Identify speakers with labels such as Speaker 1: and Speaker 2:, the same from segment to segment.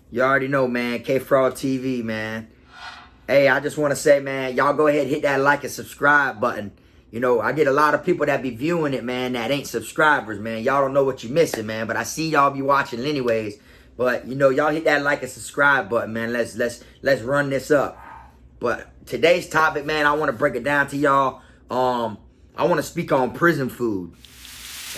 Speaker 1: You already know, man. K Fraud TV, man. Hey, I just want to say, man, y'all go ahead and hit that like and subscribe button. You know, I get a lot of people that be viewing it, man, that ain't subscribers, man. Y'all don't know what you're missing, man. But I see y'all be watching anyways. But, you know, y'all hit that like and subscribe button, man. Let's run this up. But today's topic, man, I want to break it down to y'all. I want to speak on prison food.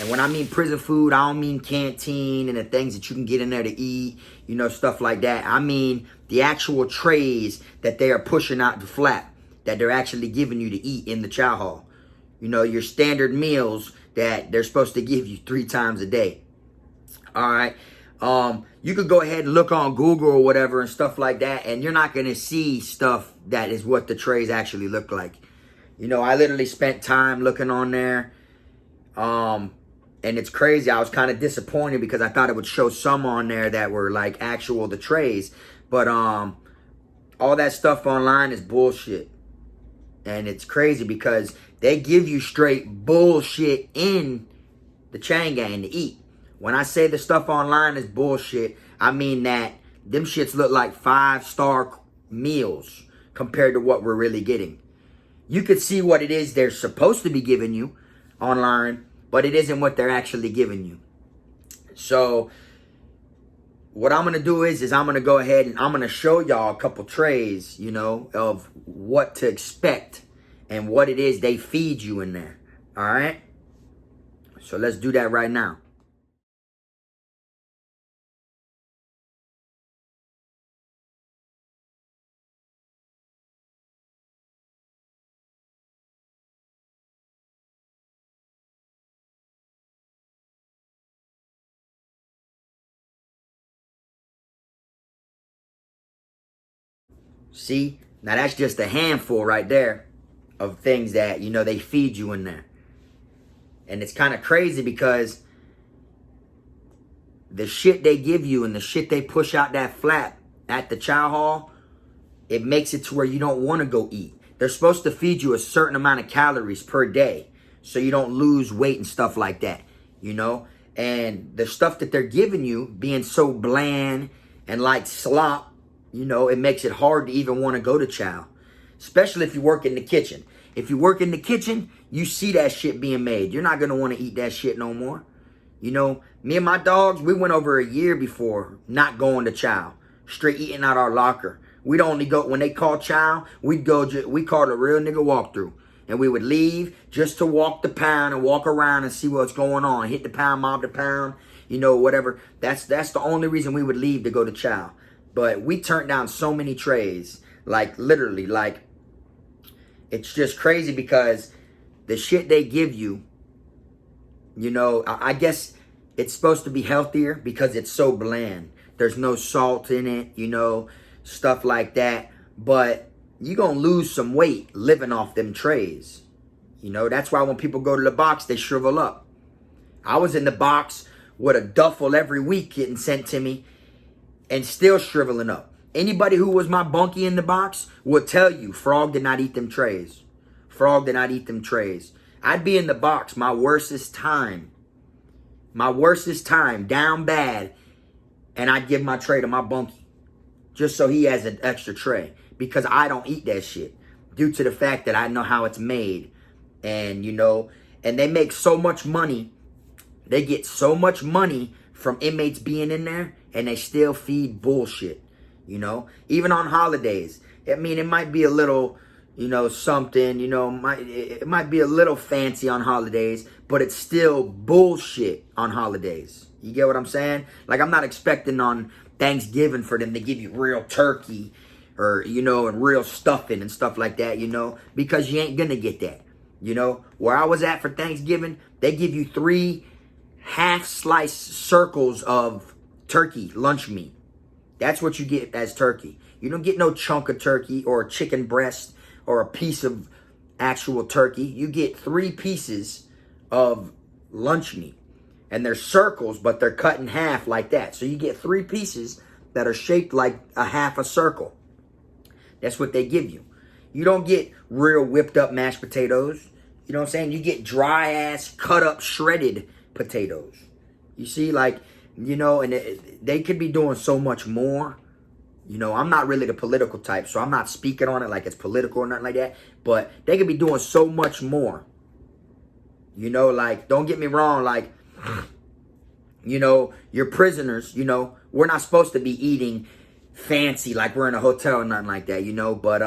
Speaker 1: And when I mean prison food, I don't mean canteen and the things that you can get in there to eat, you know, stuff like that. I mean the actual trays that they are pushing out the flap, that they're actually giving you to eat in the chow hall. You know, your standard meals that they're supposed to give you 3 times a day. All right. You could go ahead and look on Google or whatever and stuff like that, and you're not going to see stuff that is what the trays actually look like. You know, I literally spent time looking on there. And it's crazy. I was kind of disappointed because I thought it would show some on there that were like actual the trays. But all that stuff online is bullshit. And it's crazy because they give you straight bullshit in the chain gang to eat. When I say the stuff online is bullshit, I mean that them shits look like 5-star meals compared to what we're really getting. You could see what it is they're supposed to be giving you online, but it isn't what they're actually giving you. So what I'm going to do is I'm going to go ahead and I'm going to show y'all a couple trays, you know, of what to expect and what it is they feed you in there. All right. So let's do that right now. See, now that's just a handful right there of things that, you know, they feed you in there. And it's kind of crazy because the shit they give you and the shit they push out that flap at the chow hall, it makes it to where you don't want to go eat. They're supposed to feed you a certain amount of calories per day so you don't lose weight and stuff like that, you know? And the stuff that they're giving you being so bland and like slop, you know, it makes it hard to even want to go to chow, especially if you work in the kitchen. If you work in the kitchen, you see that shit being made. You're not going to want to eat that shit no more. You know, me and my dogs, we went over a year before not going to chow, straight eating out our locker. We'd only go, when they called chow, we called a real nigga walkthrough. And we would leave just to walk the pound and walk around and see what's going on. Hit the pound, mob the pound, you know, whatever. That's the only reason we would leave to go to chow. But we turned down so many trays, like literally, like it's just crazy because the shit they give you, you know, I guess it's supposed to be healthier because it's so bland. There's no salt in it, you know, stuff like that. But you're going to lose some weight living off them trays. You know, that's why when people go to the box, they shrivel up. I was in the box with a duffel every week getting sent to me and still shriveling up. Anybody who was my bunkie in the box will tell you Frog did not eat them trays. Frog did not eat them trays. I'd be in the box my worstest time, down bad, and I'd give my tray to my bunkie just so he has an extra tray because I don't eat that shit due to the fact that I know how it's made. And, you know, and they make so much money. They get so much money from inmates being in there, and they still feed bullshit, you know? Even on holidays. I mean, it might be a little, you know, something, you know, it might be a little fancy on holidays, but it's still bullshit on holidays. You get what I'm saying? Like, I'm not expecting on Thanksgiving for them to give you real turkey or, you know, and real stuffing and stuff like that, you know, because you ain't gonna get that. You know, where I was at for Thanksgiving, they give you 3 half-slice circles of turkey lunch meat. That's what you get as turkey. You don't get no chunk of turkey or a chicken breast or a piece of actual turkey. You get 3 pieces of lunch meat. And they're circles, but they're cut in half like that. So you get 3 pieces that are shaped like a half a circle. That's what they give you. You don't get real whipped up mashed potatoes. You know what I'm saying? You get dry ass, cut up, shredded potatoes. You see, like, you know, and they could be doing so much more. You know, I'm not really the political type, so I'm not speaking on it like it's political or nothing like that. But they could be doing so much more. You know, like, don't get me wrong, like, you know, you're prisoners, you know, we're not supposed to be eating fancy like we're in a hotel or nothing like that, you know, but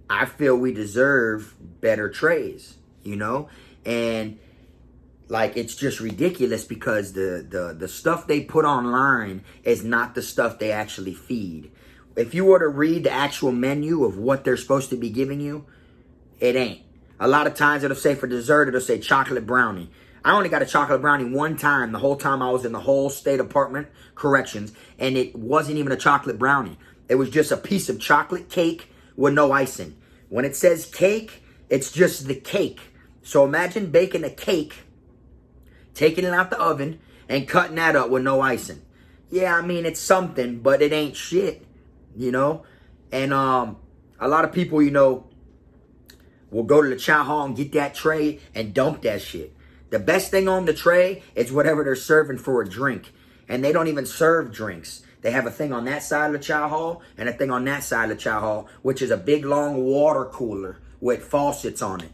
Speaker 1: I feel we deserve better trays, you know, and like it's just ridiculous because the stuff they put online is not the stuff they actually feed. If you were to read the actual menu of what they're supposed to be giving you, it ain't. A lot of times it'll say for dessert, it'll say chocolate brownie. I only got a chocolate brownie one time the whole time I was in the whole state department corrections, and it wasn't even a chocolate brownie. It was just a piece of chocolate cake with no icing. When it says cake, it's just the cake. So imagine baking a cake, taking it out the oven, and cutting that up with no icing. Yeah, I mean, it's something, but it ain't shit, you know? And a lot of people, you know, will go to the chow hall and get that tray and dump that shit. The best thing on the tray is whatever they're serving for a drink. And they don't even serve drinks. They have a thing on that side of the chow hall and a thing on that side of the chow hall, which is a big long water cooler with faucets on it.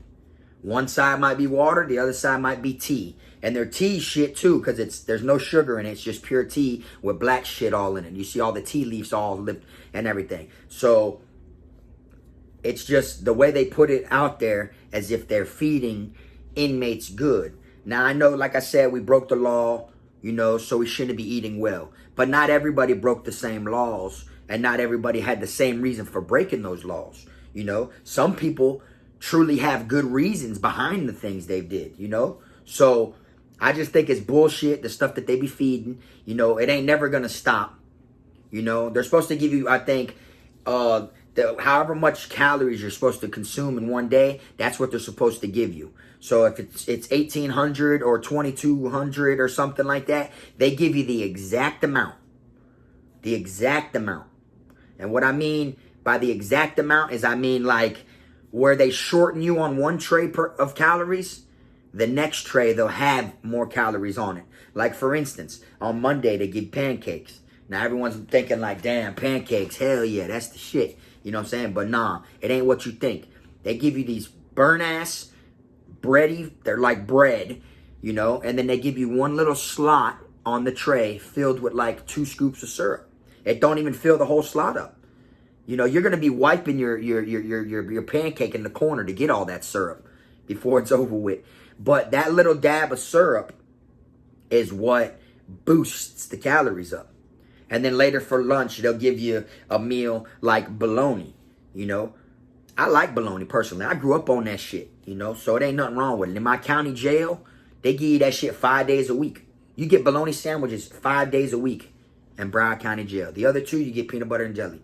Speaker 1: One side might be water, the other side might be tea. And their tea shit too, because there's no sugar in it. It's just pure tea with black shit all in it. You see all the tea leaves all lit and everything. So it's just the way they put it out there as if they're feeding inmates good. Now, I know, like I said, we broke the law, you know, so we shouldn't be eating well. But not everybody broke the same laws, and not everybody had the same reason for breaking those laws, you know. Some people truly have good reasons behind the things they did, you know. So I just think it's bullshit, the stuff that they be feeding. You know, it ain't never going to stop. You know, they're supposed to give you, I think, however much calories you're supposed to consume in one day, that's what they're supposed to give you. So if it's 1,800 or 2,200 or something like that, they give you the exact amount. The exact amount. And what I mean by the exact amount is I mean like where they shorten you on one tray of calories, the next tray they'll have more calories on it. Like for instance, on Monday they give pancakes. Now everyone's thinking like, damn, pancakes, hell yeah, that's the shit. You know what I'm saying? But nah, it ain't what you think. They give you these burn-ass, bready, they're like bread, you know, and then they give you one little slot on the tray filled with like 2 scoops of syrup. It don't even fill the whole slot up. You know, you're going to be wiping your pancake in the corner to get all that syrup before it's over with. But that little dab of syrup is what boosts the calories up. And then later for lunch, they'll give you a meal like bologna, you know. I like bologna personally. I grew up on that shit, you know, so it ain't nothing wrong with it. In my county jail, they give you that shit 5 days a week. You get bologna sandwiches 5 days a week in Broward County Jail. The other 2, you get peanut butter and jelly.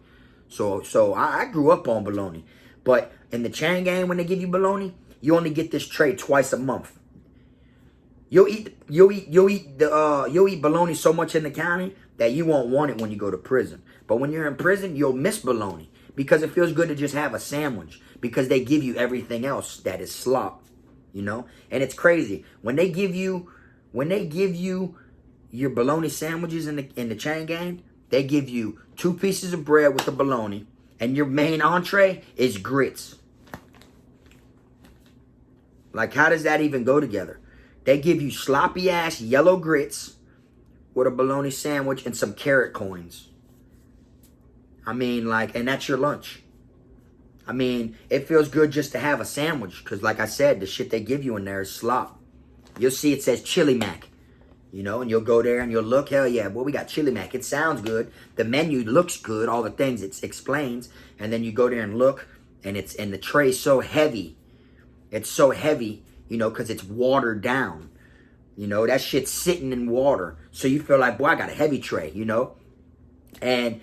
Speaker 1: So I grew up on bologna. But in the chain gang, when they give you bologna, you only get this tray twice a month. You'll eat bologna so much in the county that you won't want it when you go to prison. But when you're in prison, you'll miss bologna because it feels good to just have a sandwich because they give you everything else that is slop, you know? And it's crazy. When they give you your bologna sandwiches in the chain gang, they give you 2 pieces of bread with the bologna and your main entree is grits. Like, how does that even go together? They give you sloppy ass yellow grits with a bologna sandwich and some carrot coins. I mean, like, and that's your lunch. I mean, it feels good just to have a sandwich because, like I said, the shit they give you in there is slop. You'll see it says Chili Mac, you know, and you'll go there and you'll look, hell yeah, boy, we got Chili Mac. It sounds good. The menu looks good, all the things it explains, and then you go there and look, and the tray's so heavy. It's so heavy, you know, because it's watered down. You know, that shit's sitting in water. So you feel like, boy, I got a heavy tray, you know? And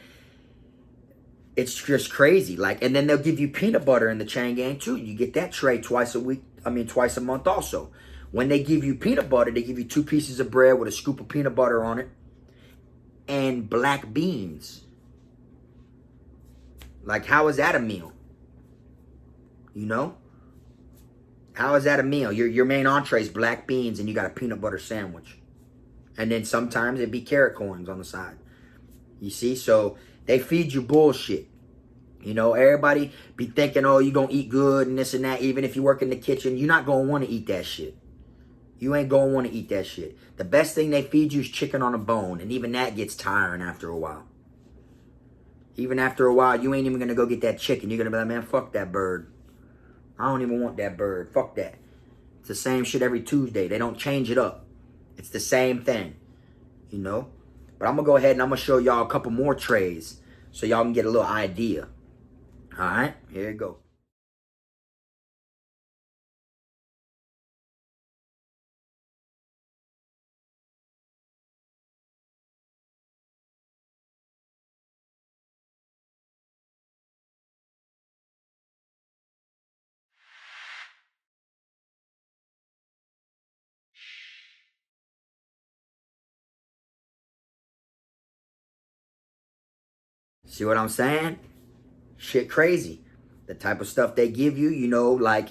Speaker 1: it's just crazy. Like, and then they'll give you peanut butter in the chain gang too. You get that tray twice a month also. When they give you peanut butter, they give you 2 pieces of bread with a scoop of peanut butter on it and black beans. Like, how is that a meal? You know? How is that a meal? Your main entree is black beans and you got a peanut butter sandwich. And then sometimes it'd be carrot corns on the side. You see? So they feed you bullshit. You know, everybody be thinking, oh, you gonna eat good and this and that. Even if you work in the kitchen, you're not gonna want to eat that shit. You ain't gonna want to eat that shit. The best thing they feed you is chicken on a bone. And even that gets tiring after a while. Even after a while, you ain't even gonna go get that chicken. You're gonna be like, man, fuck that bird. I don't even want that bird. Fuck that. It's the same shit every Tuesday. They don't change it up. It's the same thing. You know? But I'm gonna go ahead and I'm gonna show y'all a couple more trays so y'all can get a little idea. Alright, here you go. See what I'm saying? Shit crazy. The type of stuff they give you, you know, like,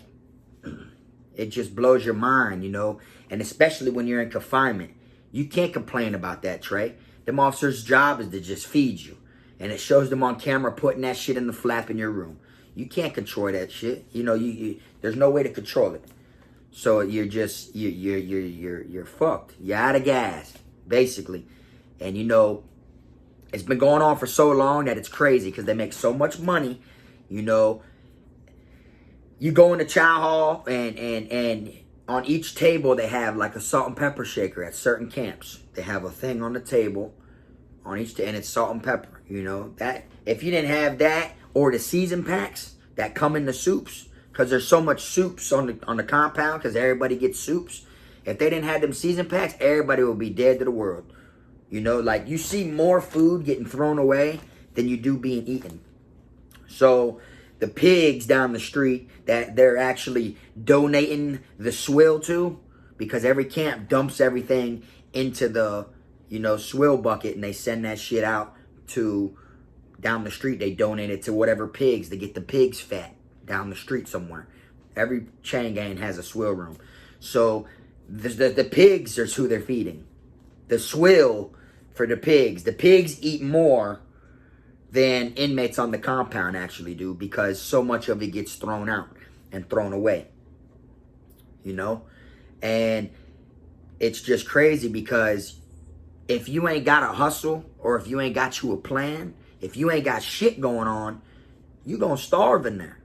Speaker 1: it just blows your mind, you know. And especially when you're in confinement. You can't complain about that, Trey. Them officers' job is to just feed you. And it shows them on camera putting that shit in the flap in your room. You can't control that shit. You know, there's no way to control it. So you're just, you're fucked. You're out of gas, basically. And you know, it's been going on for so long that it's crazy because they make so much money. You know, you go in the chow hall and on each table they have like a salt and pepper shaker at certain camps. They have a thing on the table on each and it's salt and pepper. You know, that if you didn't have that or the season packs that come in the soups, because there's so much soups on the compound because everybody gets soups. If they didn't have them season packs, everybody would be dead to the world. You know, like you see more food getting thrown away than you do being eaten. So the pigs down the street that they're actually donating the swill to, because every camp dumps everything into the, you know, swill bucket and they send that shit out to down the street. They donate it to whatever pigs to get the pigs fat down the street somewhere. Every chain gang has a swill room. So the pigs are who they're feeding. The swill for the pigs eat more than inmates on the compound actually do because so much of it gets thrown out and thrown away. You know? And it's just crazy because if you ain't got a hustle or if you ain't got you a plan, if you ain't got shit going on, you gonna starve in there.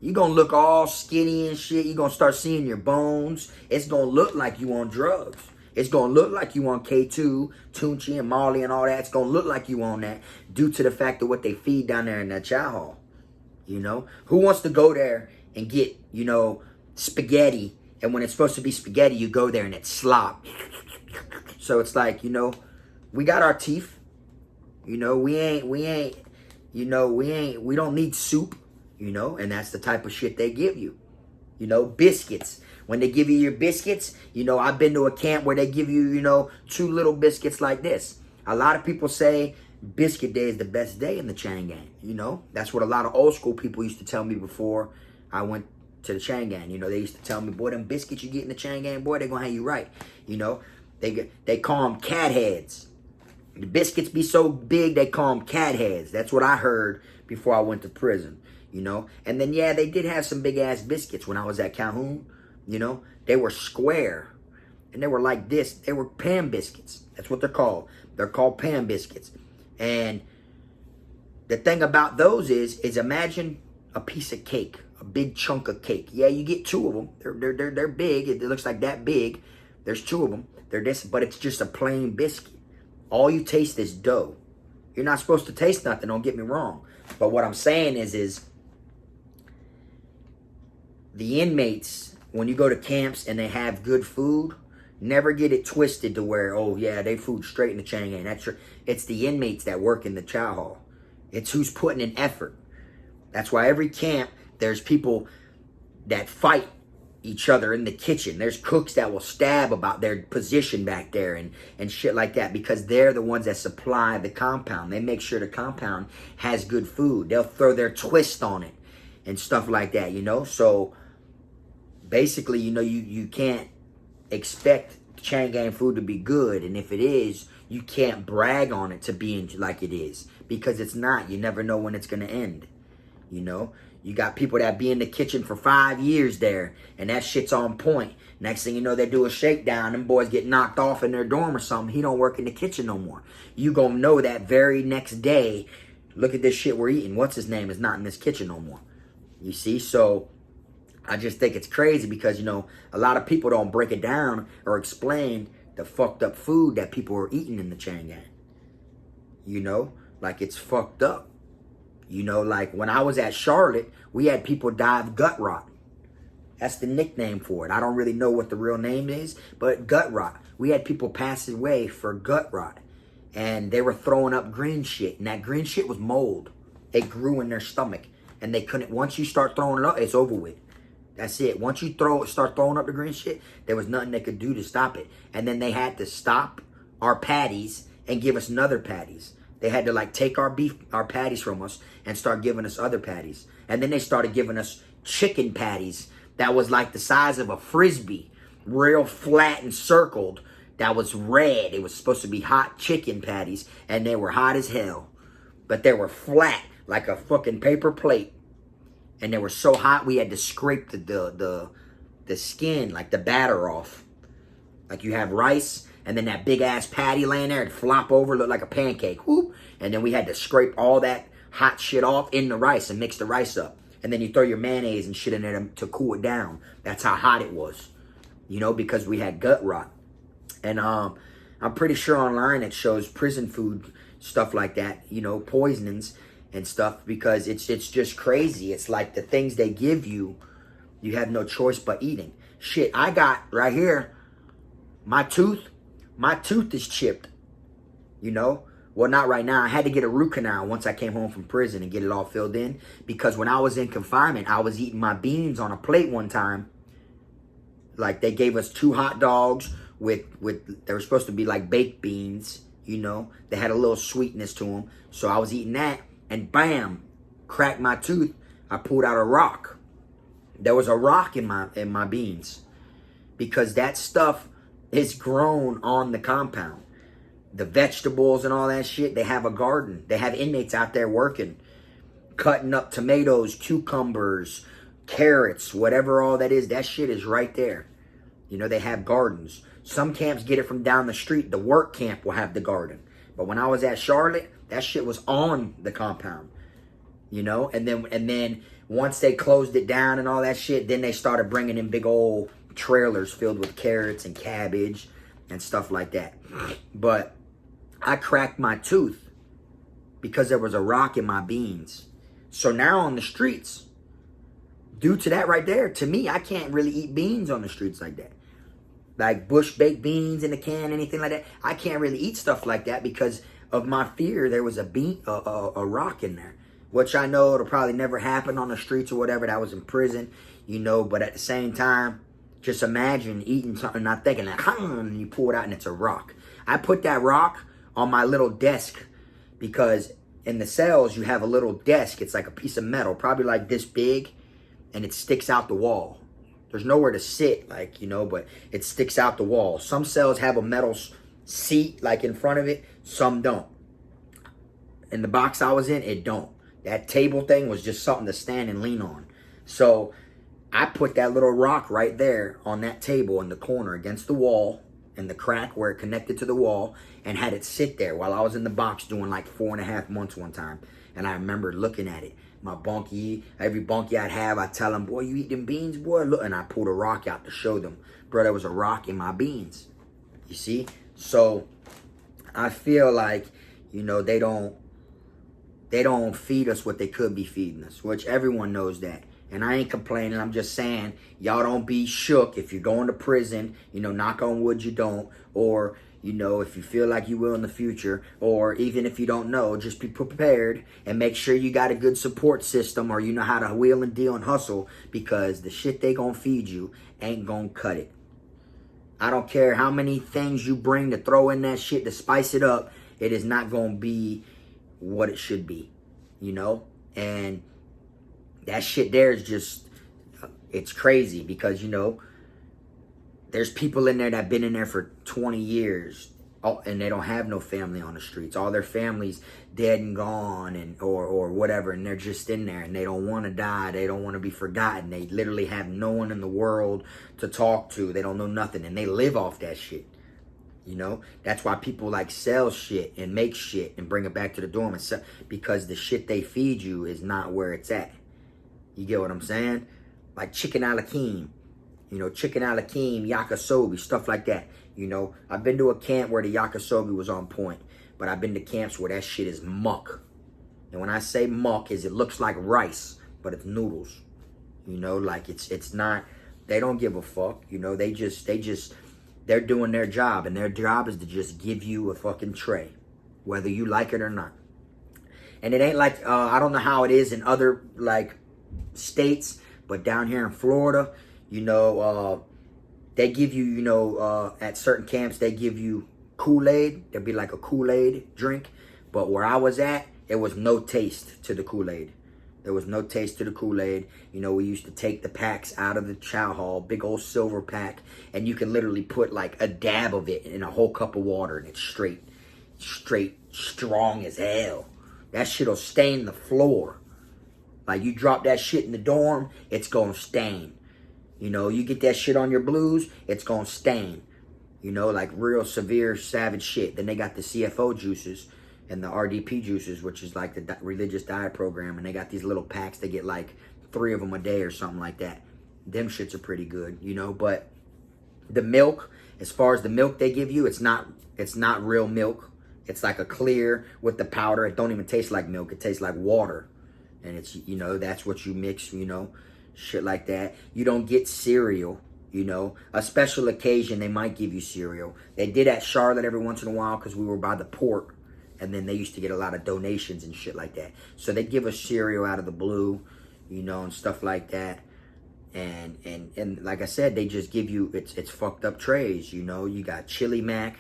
Speaker 1: You gonna look all skinny and shit. You gonna start seeing your bones. It's gonna look like you on drugs. It's gonna look like you on K2, Tunchi and Molly and all that. It's gonna look like you on that due to the fact of what they feed down there in that chow hall. You know? Who wants to go there and get, you know, spaghetti, and when it's supposed to be spaghetti, you go there and it's slop. So it's like, you know, we got our teeth. You know, we don't need soup, you know, and that's the type of shit they give you. You know, biscuits. When they give you your biscuits, you know, I've been to a camp where they give you, you know, 2 little biscuits like this. A lot of people say biscuit day is the best day in the chain gang, you know. That's what a lot of old school people used to tell me before I went to the chain gang. You know, they used to tell me, boy, them biscuits you get in the chain gang, boy, they're going to have you right. You know, they call them cat heads. The biscuits be so big, they call them cat heads. That's what I heard before I went to prison, you know. And then, yeah, they did have some big-ass biscuits when I was at Calhoun. You know, they were square. And they were like this. They were pan biscuits. That's what they're called. They're called pan biscuits. And the thing about those is imagine a piece of cake. A big chunk of cake. Yeah, you get 2 of them. They're big. It looks like that big. There's 2 of them. They're this, but it's just a plain biscuit. All you taste is dough. You're not supposed to taste nothing, don't get me wrong. But what I'm saying is the inmates, when you go to camps and they have good food, never get it twisted to where, oh yeah, they food straight in the chain gang. That's true. It's the inmates that work in the chow hall. It's who's putting in effort. That's why every camp, there's people that fight each other in the kitchen. There's cooks that will stab about their position back there and shit like that because they're the ones that supply the compound. They make sure the compound has good food. They'll throw their twist on it and stuff like that, you know? So basically, you know, you can't expect chain gang food to be good. And if it is, you can't brag on it to being like it is. Because it's not. You never know when it's going to end. You know? You got people that be in the kitchen for 5 years there. And that shit's on point. Next thing you know, they do a shakedown. Them boys get knocked off in their dorm or something. He don't work in the kitchen no more. You gonna know that very next day, look at this shit we're eating. What's his name is not in this kitchen no more. You see? So I just think it's crazy because, you know, a lot of people don't break it down or explain the fucked up food that people are eating in the chain gang. You know? Like, it's fucked up. You know, like when I was at Charlotte, we had people die of gut rot. That's the nickname for it. I don't really know what the real name is, but gut rot. We had people pass away for gut rot. And they were throwing up green shit. And that green shit was mold. It grew in their stomach. And they couldn't, once you start throwing it up, it's over with. That's it. Once you start throwing up the green shit, there was nothing they could do to stop it. And then they had to stop our patties and give us another patties. They had to like take our patties from us and start giving us other patties. And then they started giving us chicken patties that was like the size of a Frisbee, real flat and circled, that was red. It was supposed to be hot chicken patties, and they were hot as hell. But they were flat, like a fucking paper plate. And they were so hot, we had to scrape the skin, like the batter off. Like you have rice, and then that big-ass patty laying there, it'd flop over, look like a pancake. Whoop. And then we had to scrape all that hot shit off in the rice and mix the rice up. And then you throw your mayonnaise and shit in there to cool it down. That's how hot it was. You know, because we had gut rot. And I'm pretty sure online it shows prison food, stuff like that. You know, poisonings and stuff. Because it's just crazy. It's like the things they give you, you have no choice but eating. Shit, I got right here, my tooth is chipped. You know? Well, not right now. I had to get a root canal once I came home from prison and get it all filled in. Because when I was in confinement, I was eating my beans on a plate one time. Like, they gave us 2 hot dogs with they were supposed to be like baked beans, you know. They had a little sweetness to them. So I was eating that, and bam, cracked my tooth. I pulled out a rock. There was a rock in my beans. Because that stuff is grown on the compound. The vegetables and all that shit, they have a garden. They have inmates out there working, cutting up tomatoes, cucumbers, carrots, whatever all that is. That shit is right there. You know, they have gardens. Some camps get it from down the street. The work camp will have the garden. But when I was at Charlotte, that shit was on the compound. You know, and then once they closed it down and all that shit, then they started bringing in big old trailers filled with carrots and cabbage and stuff like that. But I cracked my tooth because there was a rock in my beans. So now on the streets, due to that right there, to me, I can't really eat beans on the streets like that. Like bush baked beans in a can, anything like that. I can't really eat stuff like that because of my fear there was a rock in there. Which I know it'll probably never happen on the streets or whatever. That was in prison, you know. But at the same time, just imagine eating something, not thinking like, and you pull it out and it's a rock. I put that rock on my little desk because in the cells you have a little desk. It's like a piece of metal, probably like this big, and it sticks out the wall. There's nowhere to sit, like, you know, but it sticks out the wall. Some cells have a metal seat like in front of it. Some don't. In the box I was in, it don't. That table thing was just something to stand and lean on. So I put that little rock right there on that table in the corner against the wall, in the crack where it connected to the wall, and had it sit there while I was in the box doing like 4.5 months one time. And I remember looking at it. My bunkie, every bunkie I'd have, I'd tell them, boy, you eat them beans, boy? Look, and I pulled a rock out to show them. Bro, there was a rock in my beans. You see? So I feel like, you know, they don't feed us what they could be feeding us, which everyone knows that. And I ain't complaining. I'm just saying, y'all don't be shook if you're going to prison. You know, knock on wood, you don't. Or, you know, if you feel like you will in the future. Or even if you don't know, just be prepared. And make sure you got a good support system. Or you know how to wheel and deal and hustle. Because the shit they gonna feed you ain't gonna cut it. I don't care how many things you bring to throw in that shit to spice it up. It is not gonna be what it should be. You know? And that shit there is just, it's crazy because, you know, There's people in there that been in there for 20 years. Oh, and they don't have no family on the streets. All their family's dead and gone, and or whatever, and they're just in there, and they don't want to die. They don't want to be forgotten. They literally have no one in the world to talk to. They don't know nothing, and they live off that shit. You know, that's why people like sell shit and make shit and bring it back to the dorm and sell, because the shit they feed you is not where it's at. You get what I'm saying? Like chicken alakim, you know, chicken alakim, yakisobe, stuff like that. You know, I've been to a camp where the yakisobe was on point, but I've been to camps where that shit is muck. And when I say muck, is it looks like rice, but it's noodles. You know, like it's not, they don't give a fuck. You know, they're doing their job, and their job is to just give you a fucking tray, whether you like it or not. And it ain't like, I don't know how it is in other, like, states, but down here in Florida, you know, they give you, you know, at certain camps, they give you Kool-Aid. There'd be like a Kool-Aid drink. But where I was at, there was no taste to the Kool-Aid. There was no taste to the Kool-Aid. You know, we used to take the packs out of the chow hall, big old silver pack, and you can literally put like a dab of it in a whole cup of water, and it's straight, strong as hell. That shit'll stain the floor. Like, you drop that shit in the dorm, it's gonna stain. You know, you get that shit on your blues, it's gonna stain. You know, like real severe, savage shit. Then they got the CFO juices and the RDP juices, which is like the religious diet program. And they got these little packs. They get like 3 of them a day or something like that. Them shits are pretty good, you know. But the milk, as far as the milk they give you, it's not real milk. It's like a clear with the powder. It don't even taste like milk. It tastes like water. And it's, you know, that's what you mix, you know. Shit like that. You don't get cereal, you know. A special occasion, they might give you cereal. They did at Charlotte every once in a while because we were by the port. And then they used to get a lot of donations and shit like that. So they give us cereal out of the blue, you know, and stuff like that. And like I said, they just give you, it's fucked up trays, you know. You got chili mac,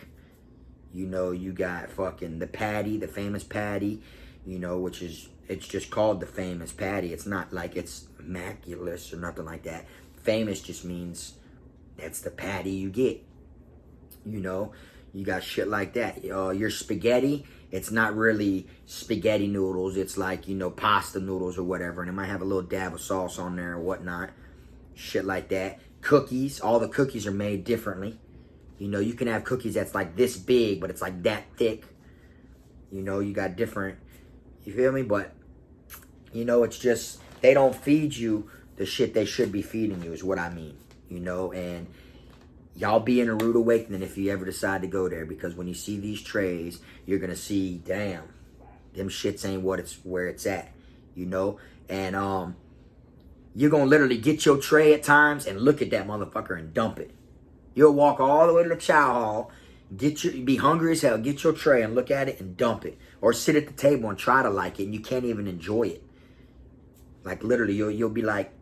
Speaker 1: you know, you got fucking the patty, the famous patty, you know, which is, it's just called the famous patty. It's not like it's maculous or nothing like that. Famous just means that's the patty you get. You know, you got shit like that. Your spaghetti, it's not really spaghetti noodles. It's like, you know, pasta noodles or whatever. And it might have a little dab of sauce on there or whatnot. Shit like that. Cookies, all the cookies are made differently. You know, you can have cookies that's like this big, but it's like that thick. You know, you got different, you feel me? But, you know, it's just, they don't feed you the shit they should be feeding you is what I mean. You know, and y'all be in a rude awakening if you ever decide to go there. Because when you see these trays, you're going to see, damn, them shits ain't where it's at. You know, and you're going to literally get your tray at times and look at that motherfucker and dump it. You'll walk all the way to the chow hall, be hungry as hell, get your tray and look at it and dump it. Or sit at the table and try to like it and you can't even enjoy it. Like literally, you'll be like,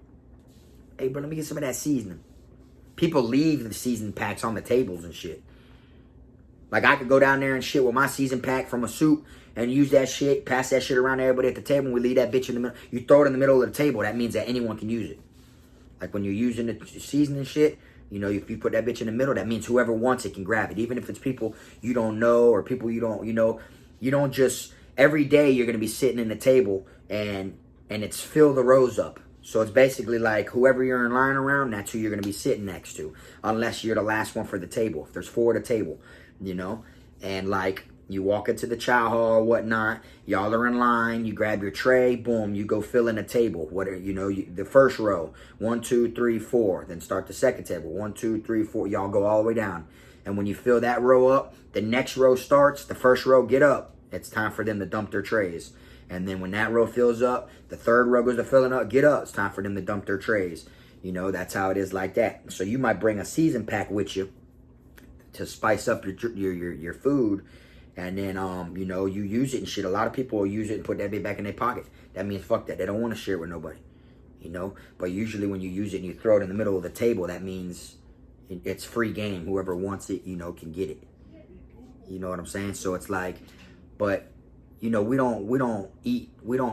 Speaker 1: hey bro, let me get some of that seasoning. People leave the season packs on the tables and shit. Like I could go down there and shit with my season pack from a soup and use that shit, pass that shit around to everybody at the table, and we leave that bitch in the middle. You throw it in the middle of the table, that means that anyone can use it. Like when you're using the seasoning shit, you know, if you put that bitch in the middle, that means whoever wants it can grab it. Even if it's people you don't know or people you don't, you know, you don't just, every day you're going to be sitting in the table and it's fill the rows up. So it's basically like whoever you're in line around, that's who you're going to be sitting next to. Unless you're the last one for the table. If there's 4 at a table, you know. And like you walk into the chow hall or whatnot. Y'all are in line. You grab your tray. Boom. You go fill in a table. Whatever, you know, the first row. 1, 2, 3, 4. Then start the second table. 1, 2, 3, 4. Y'all go all the way down. And when you fill that row up, the next row starts. The first row, get up. It's time for them to dump their trays. And then when that row fills up, the third row goes to filling up, get up. It's time for them to dump their trays. You know, that's how it is like that. So you might bring a season pack with you to spice up your food. And then, you know, you use it and shit. A lot of people will use it and put that bit back in their pocket. That means fuck that. They don't want to share it with nobody. You know? But usually when you use it and you throw it in the middle of the table, that means it's free game. Whoever wants it, you know, can get it. You know what I'm saying? So it's like, but you know, we don't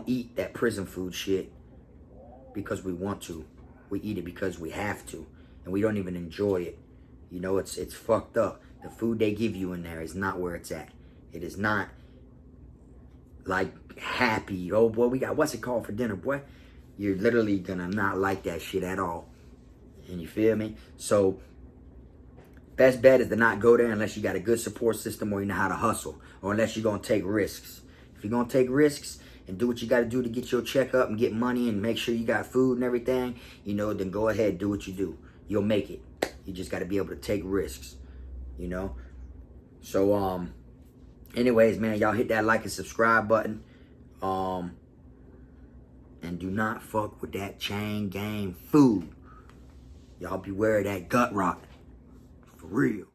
Speaker 1: eat that prison food shit because we want to. We eat it because we have to, and we don't even enjoy it. You know, it's fucked up. The food they give you in there is not where it's at. It is not like happy. Oh boy, we got what's it called for dinner, boy? You're literally gonna not like that shit at all. And you feel me? So best bet is to not go there unless you got a good support system or you know how to hustle, or unless you're gonna take risks. If you're gonna take risks and do what you gotta do to get your check up and get money and make sure you got food and everything, you know, then go ahead and do what you do. You'll make it. You just gotta be able to take risks, you know? So anyways, man, y'all hit that like and subscribe button. And do not fuck with that chain gang food. Y'all beware of that gut rot. For real.